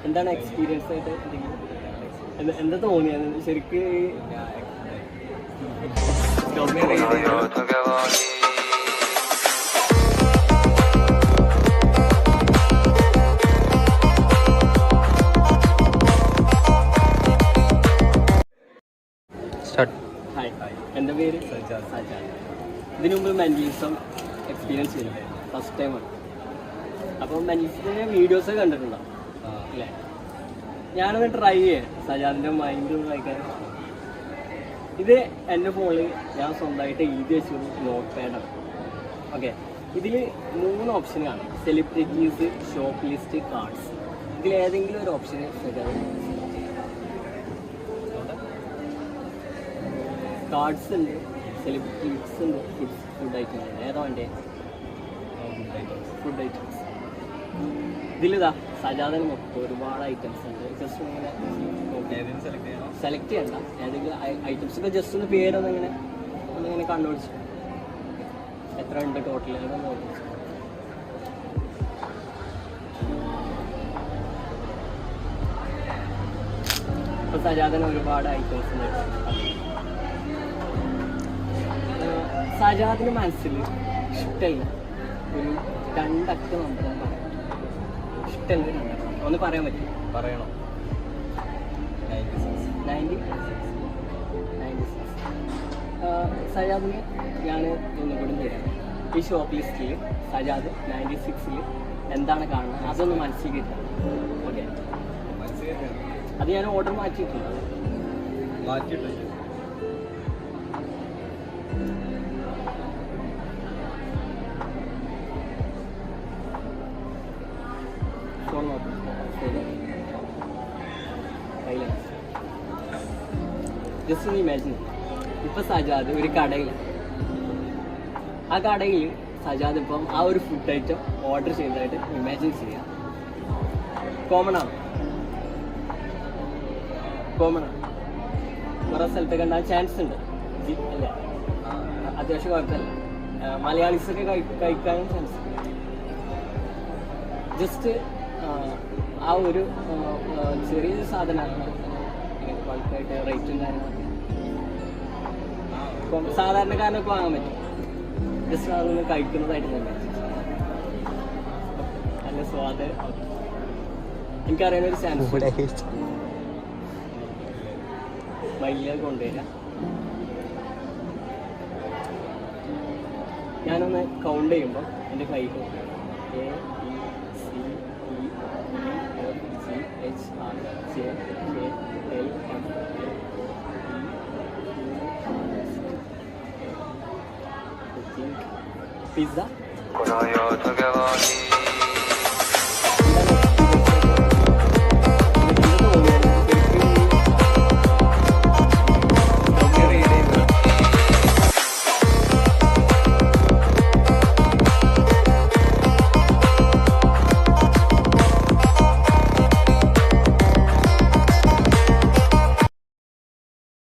എന്താണ് എക്സ്പീരിയൻസ് ആയിട്ട് എന്താ തോന്നിയത് ശരിക്ക്? ഹായ്, എൻ്റെ പേര് സജാദ്. ഇതിനു മുമ്പ് മെന്റലിസം എക്സ്പീരിയൻസ് ചെയ്തില്ലേ? ഫസ്റ്റ് ടൈമാണ്. അപ്പോൾ മെന്റലിസത്തിൻ്റെ വീഡിയോസൊക്കെ കണ്ടിട്ടുണ്ടാവും അല്ലേ? ഞാനൊന്ന് ട്രൈ ചെയ്യാം സജാദിൻ്റെ മൈൻഡ് വായിക്കാൻ. ഇത് എൻ്റെ ഫോണിൽ ഞാൻ സ്വന്തമായിട്ട് എഴുതി വെച്ചൊരു നോട്ട് പാഡാണ്. ഓക്കെ, ഇതിൽ 3 ഓപ്ഷൻ കാണും: സെലിബ്രിറ്റീസ്, ഷോപ്പ് ലിസ്റ്റ്, കാർഡ്സ്. ഇതിലേതെങ്കിലും ഒരു ഓപ്ഷന് സജാദ്. കാർഡ്സ് ഉണ്ട്, സെലിബ്രിറ്റീസ് ഉണ്ട്, ഫുഡ് ഐറ്റംസ് ഉണ്ട്. ഏതാ എൻ്റെ ഫുഡ് ഐറ്റംസ്? ഇതിലിതാ സജാദിന് മൊത്തം ഒരുപാട് ഐറ്റംസ് ഉണ്ട്. ജസ്റ്റ് ഇങ്ങനെ സെലക്ട് ചെയ്യണ്ട, ഏതെങ്കിലും ഐറ്റംസിൻ്റെ ജസ്റ്റ് ഒന്ന് പേരൊന്നിങ്ങനെ കണ്ടുപിടിച്ചു. എത്ര ഉണ്ട് ടോട്ടൽ അതൊന്ന് നോക്കിച്ചു. ഇപ്പോൾ സജാദിന് ഒരുപാട് ഐറ്റംസ് ഉണ്ട്. സജാദിന് മനസ്സിൽ ഇഷ്ടമില്ല ഒരു 2 അക്ക നമ്പർ ഇഷ്ടമല്ല. 2 അക്ക ഒന്ന് പറയാൻ പറ്റും? പറയണം. 96. സജാദിന് ഞാൻ ഒന്നുകൂടി തരാം. ഈ ഷോപ്പ് ലിസ്റ്റിൽ സജാദ് 96ൽ എന്താണ് കാണുന്നത് അതൊന്ന് മനസ്സിൽ കിട്ടാം. ഓക്കെ, അത് ഞാൻ ഓർഡർ മാറ്റിയിട്ടുണ്ട്. ഫോൺ നോക്കാം. ജസ്റ്റ് ഒന്ന് ഇമാജിൻ. ഇപ്പം സജാദ് ഒരു കടയിൽ, ആ കടയിൽ സജാദ് ഇപ്പം ആ ഒരു ഫുഡ് ഐറ്റം ഓർഡർ ചെയ്തതായിട്ട് ഇമാജിൻ ചെയ്യാം. കോമൺ ആണ്. കുറേ സ്ഥലത്ത് കണ്ടാൽ ചാൻസ് ഉണ്ട് അല്ലേ? അത്യാവശ്യം കുഴപ്പമില്ല. മലയാളീസൊക്കെ കഴിക്കാനും ചാൻസ് ഉണ്ട്. ജസ്റ്റ് ആ ഒരു ചെറിയൊരു സാധനമാണ് ബൾക്കായിട്ട് റേറ്റും കാര്യങ്ങളൊക്കെ സാധാരണക്കാരനൊക്കെ വാങ്ങാൻ പറ്റും. ജസ്റ്റ് അതൊന്ന് കഴിക്കുന്നതായിട്ട് തന്നെ നല്ല സ്വാദ്. എനിക്കറിയാവുന്ന ഒരു ചാൻസ് വലിയ കൊണ്ടുവരാം. ഞാനൊന്ന് കൗണ്ട് ചെയ്യുമ്പോൾ എൻ്റെ കൈ Pizza?